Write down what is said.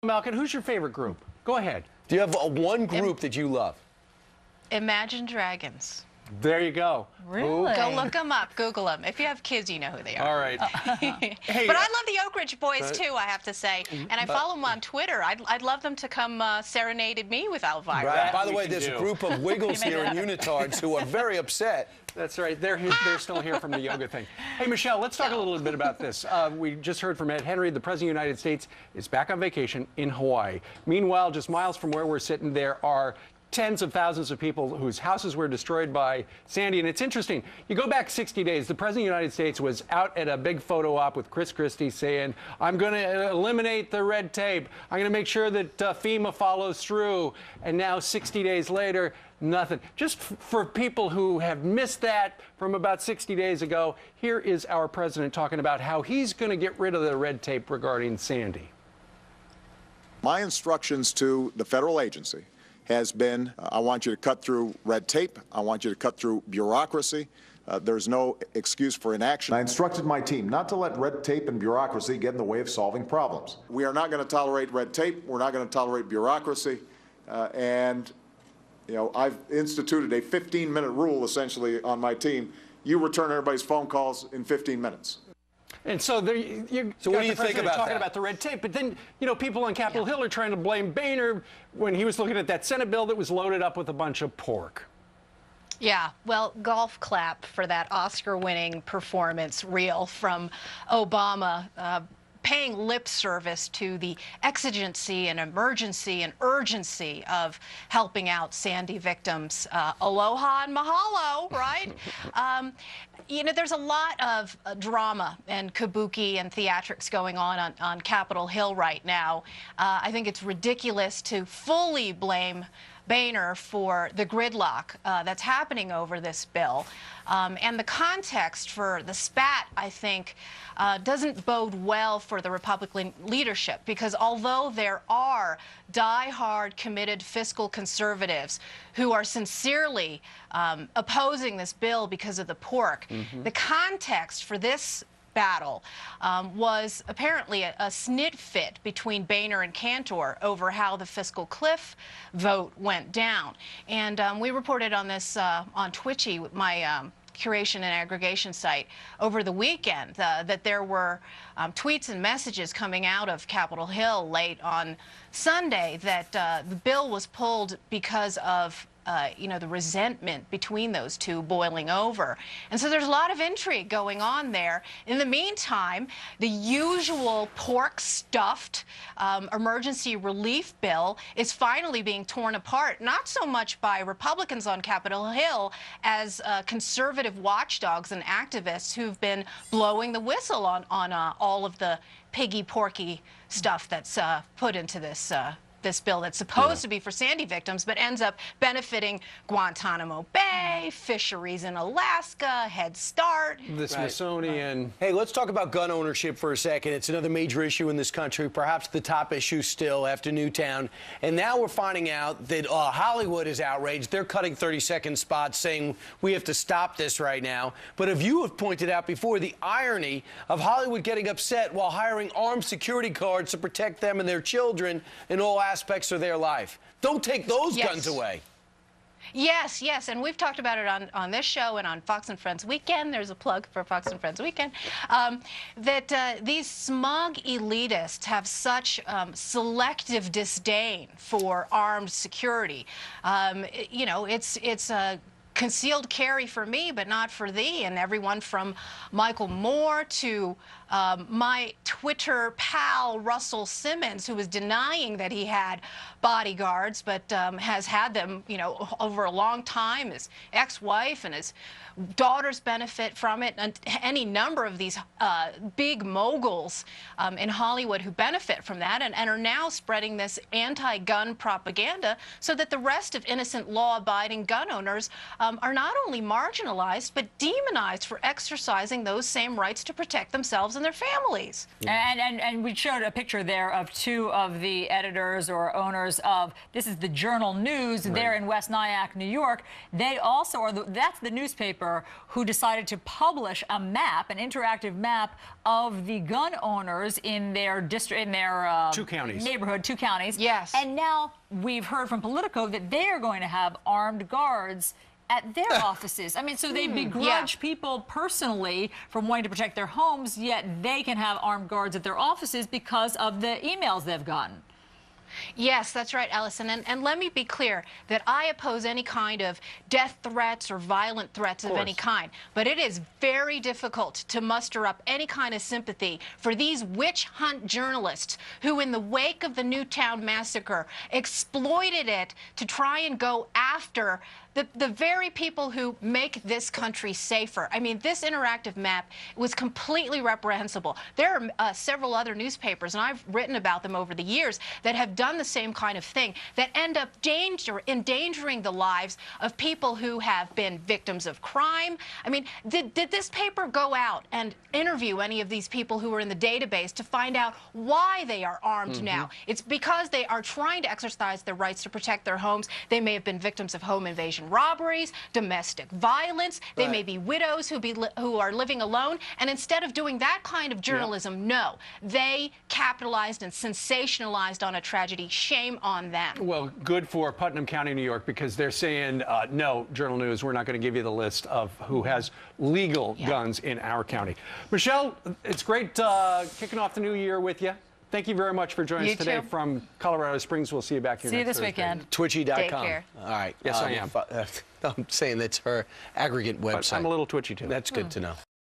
Malkin, who's your favorite group? Go ahead. Do you have one group that you love? Imagine Dragons. There you go. Really? Go look them up. Google them. If you have kids, you know who they are. All right. Hey, but I love the Oak Ridge Boys, too, I have to say. And I follow them on Twitter. I'd love them to come serenade me with Elvira. Right. By the way, there's a group of Wiggles here in unitards who are very upset. That's right. They're still here from the yoga thing. Hey, Michelle, let's talk a little bit about this. We just heard from Ed Henry. The President of the United States is back on vacation in Hawaii. Meanwhile, just miles from where we're sitting, there are tens of thousands of people whose houses were destroyed by Sandy. And it's interesting. You go back 60 days, the President of the United States was out at a big photo op with Chris Christie saying, I'm going to eliminate the red tape. I'm going to make sure that FEMA follows through. And now 60 days later, nothing. Just for people who have missed that from about 60 days ago, here is our president talking about how he's going to get rid of the red tape regarding Sandy. My instructions to the federal agency has been, I want you to cut through red tape. I want you to cut through bureaucracy. There's no excuse for inaction. I instructed my team not to let red tape and bureaucracy get in the way of solving problems. We are not going to tolerate red tape. We're not going to tolerate bureaucracy. And, you know, I've instituted a 15-minute rule, essentially, on my team. You return everybody's phone calls in 15 minutes. And so there, So what do you think about talking that? about the red tape, but then, you know, people on Capitol Hill are trying to blame Boehner when he was looking at that Senate bill that was loaded up with a bunch of pork. Yeah, well, golf clap for that Oscar-winning performance reel from Obama, paying lip service to the exigency and emergency and urgency of helping out Sandy victims. Aloha and mahalo, right? You know, there's a lot of drama and kabuki and theatrics going on Capitol Hill right now. I think it's ridiculous to fully blame Boehner for the gridlock that's happening over this bill. And the context for the spat, I think, doesn't bode well for the Republican leadership, because although there are die-hard committed fiscal conservatives who are sincerely opposing this bill because of the pork, the context for this battle was apparently a snit fit between Boehner and Cantor over how the fiscal cliff vote went down. And we reported on this on Twitchy, my curation and aggregation site, over the weekend, that there were tweets and messages coming out of Capitol Hill late on Sunday that the bill was pulled because of you know, the resentment between those two boiling over. And so there's a lot of intrigue going on there. In the meantime, the usual pork-stuffed emergency relief bill is finally being torn apart, not so much by Republicans on Capitol Hill as conservative watchdogs and activists who've been blowing the whistle on all of the piggy-porky stuff that's put into this this bill that's supposed to be for Sandy victims, but ends up benefiting Guantanamo Bay, fisheries in Alaska, Head Start. The Smithsonian. Hey, let's talk about gun ownership for a second. It's another major issue in this country, perhaps the top issue still after Newtown. And now we're finding out that Hollywood is outraged. They're cutting 30-second spots, saying we have to stop this right now. But as you have pointed out before, the irony of Hollywood getting upset while hiring armed security guards to protect them and their children in all aspects of their life. Don't take those guns away. Yes, yes, and we've talked about it on this show and on Fox and Friends Weekend. There's a plug for Fox and Friends Weekend. That these smug elitists have such selective disdain for armed security. You know, it's a concealed carry for me, but not for thee. And everyone from Michael Moore to my Twitter pal Russell Simmons, who was denying that he had bodyguards, but has had them, you know, over a long time. His ex-wife and his daughters benefit from it, and any number of these big moguls in Hollywood who benefit from that and are now spreading this anti-gun propaganda so that the rest of innocent law-abiding gun owners are not only marginalized, but demonized for exercising those same rights to protect themselves and their families. And we showed a picture there of two of the editors or owners of, this is the Journal News, right, there in West Nyack, New York. They also are, that's the newspaper who decided to publish a map, an interactive map of the gun owners in their district, in their two counties. Neighborhood, two counties. Yes. And now we've heard from Politico that they are going to have armed guards at their offices. I mean, so they begrudge people personally from wanting to protect their homes, yet they can have armed guards at their offices because of the emails they've gotten. Yes, that's right, Allison. And let me be clear that I oppose any kind of death threats or violent threats of any kind. But it is very difficult to muster up any kind of sympathy for these witch hunt journalists who, in the wake of the Newtown massacre, exploited it to try and go after the very people who make this country safer. I mean, this interactive map was completely reprehensible. There are several other newspapers, and I've written about them over the years, that have done the same kind of thing, that end up endangering the lives of people who have been victims of crime. I mean, did this paper go out and interview any of these people who were in the database to find out why they are armed now? It's because they are trying to exercise their rights to protect their homes. They may have been victims of home invasion robberies, domestic violence. They may be widows who are living alone. And instead of doing that kind of journalism, no, they capitalized and sensationalized on a tragedy. Shame on them. Well, good for Putnam County, New York, because they're saying, no, Journal News, we're not going to give you the list of who has legal guns in our county. Michelle, it's great kicking off the new year with you. Thank you very much for joining us today from Colorado Springs. We'll see you back here next this Thursday. weekend. Twitchy.com. Take care. All right. Yes, I am. I'm saying that's her aggregate website. I'm a little twitchy, too. That's good to know.